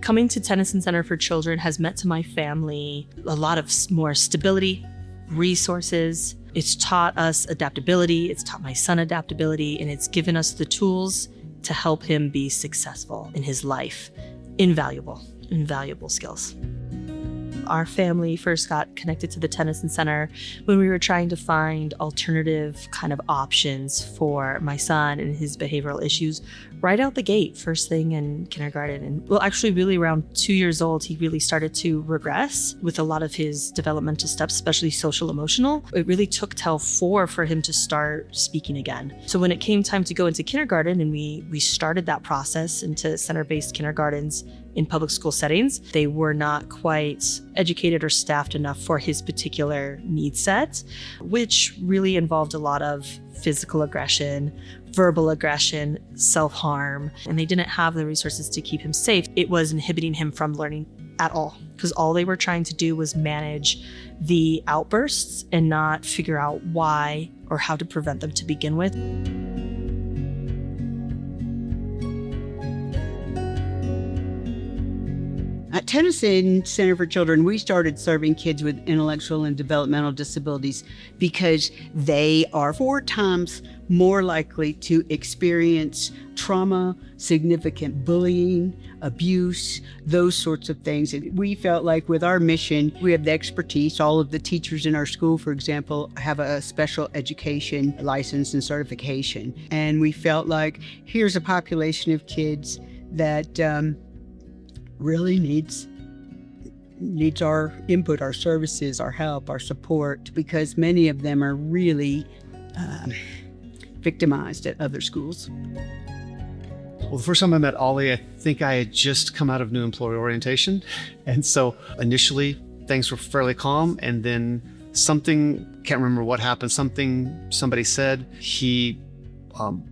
Coming to Tennyson Center for Children has meant to my family a lot of more stability, resources. It's taught us adaptability, it's taught my son adaptability, and it's given us the tools to help him be successful in his life. Invaluable skills. Our family first got connected to the Tennyson Center when we were trying to find alternative kind of options for my son and his behavioral issues right out the gate, first thing in kindergarten. And well, actually really around 2 years old, he really started to regress with a lot of his developmental steps, especially social emotional. It really took till 4 for him to start speaking again. So when it came time to go into kindergarten and we started that process into center-based kindergartens in public school settings, they were not quite educated or staffed enough for his particular need set, which really involved a lot of physical aggression, verbal aggression, self-harm, and they didn't have the resources to keep him safe. It was inhibiting him from learning at all, because all they were trying to do was manage the outbursts and not figure out why or how to prevent them to begin with. At Tennyson Center for Children, we started serving kids with intellectual and developmental disabilities because they are 4 times more likely to experience trauma, significant bullying, abuse, those sorts of things. And we felt like with our mission, we have the expertise. All of the teachers in our school, for example, have a special education license and certification. And we felt like here's a population of kids that really needs our input, our services, our help, our support, because many of them are really victimized at other schools. Well, the first time I met Ollie, I think I had just come out of new employee orientation. And so initially things were fairly calm, and then something, can't remember what happened, somebody said, he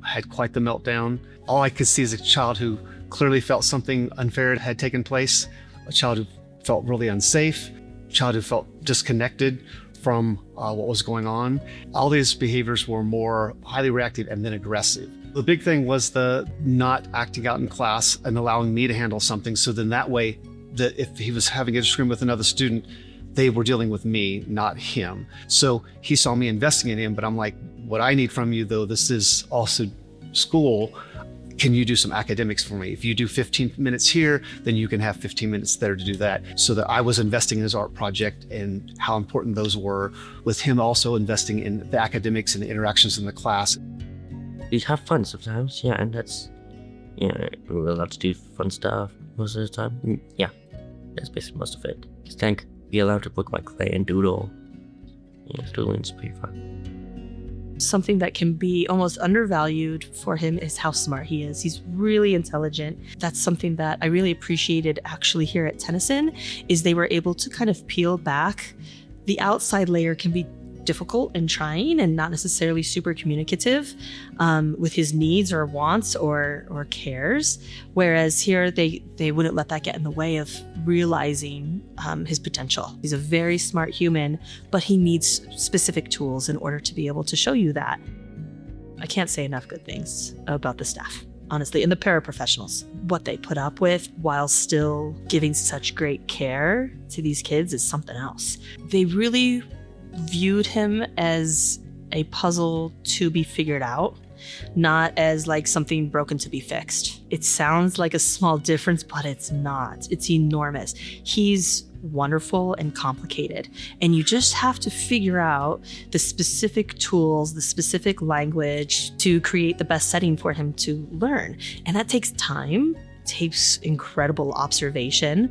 had quite the meltdown. All I could see is a child who clearly felt something unfair had taken place, a child who felt really unsafe, a child who felt disconnected from what was going on. All these behaviors were more highly reactive and then aggressive. The big thing was the not acting out in class and allowing me to handle something, so then that way, that if he was having a disagreement with another student, they were dealing with me, not him. So he saw me investing in him, but I'm like, what I need from you though, this is also school. Can you do some academics for me? If you do 15 minutes here, then you can have 15 minutes there to do that. So that I was investing in his art project and how important those were, with him also investing in the academics and the interactions in the class. We have fun sometimes, yeah, and that's, we're allowed to do fun stuff most of the time. Yeah, that's basically most of it. Just think, be allowed to look like clay and doodle. Doodling's pretty fun. Something that can be almost undervalued for him is how smart he is. He's really intelligent. That's something that I really appreciated actually here at Tennyson, is they were able to kind of peel back. The outside layer can be difficult and trying and not necessarily super communicative with his needs or wants or cares. Whereas here they wouldn't let that get in the way of realizing his potential. He's a very smart human, but he needs specific tools in order to be able to show you that. I can't say enough good things about the staff, honestly, and the paraprofessionals. What they put up with while still giving such great care to these kids is something else. They really viewed him as a puzzle to be figured out, not as like something broken to be fixed. It sounds like a small difference, but it's not. It's enormous. He's wonderful and complicated, and you just have to figure out the specific tools, the specific language to create the best setting for him to learn. And that takes time, takes incredible observation.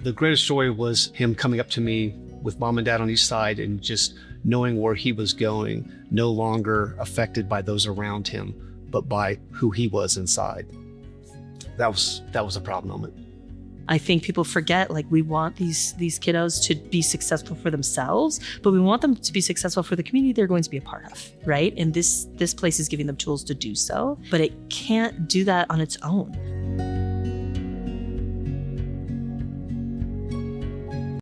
The greatest joy was him coming up to me with mom and dad on each side and just knowing where he was going, no longer affected by those around him, but by who he was inside. That was a proud moment. I think people forget, like, we want these kiddos to be successful for themselves, but we want them to be successful for the community they're going to be a part of, right? And this place is giving them tools to do so, but it can't do that on its own.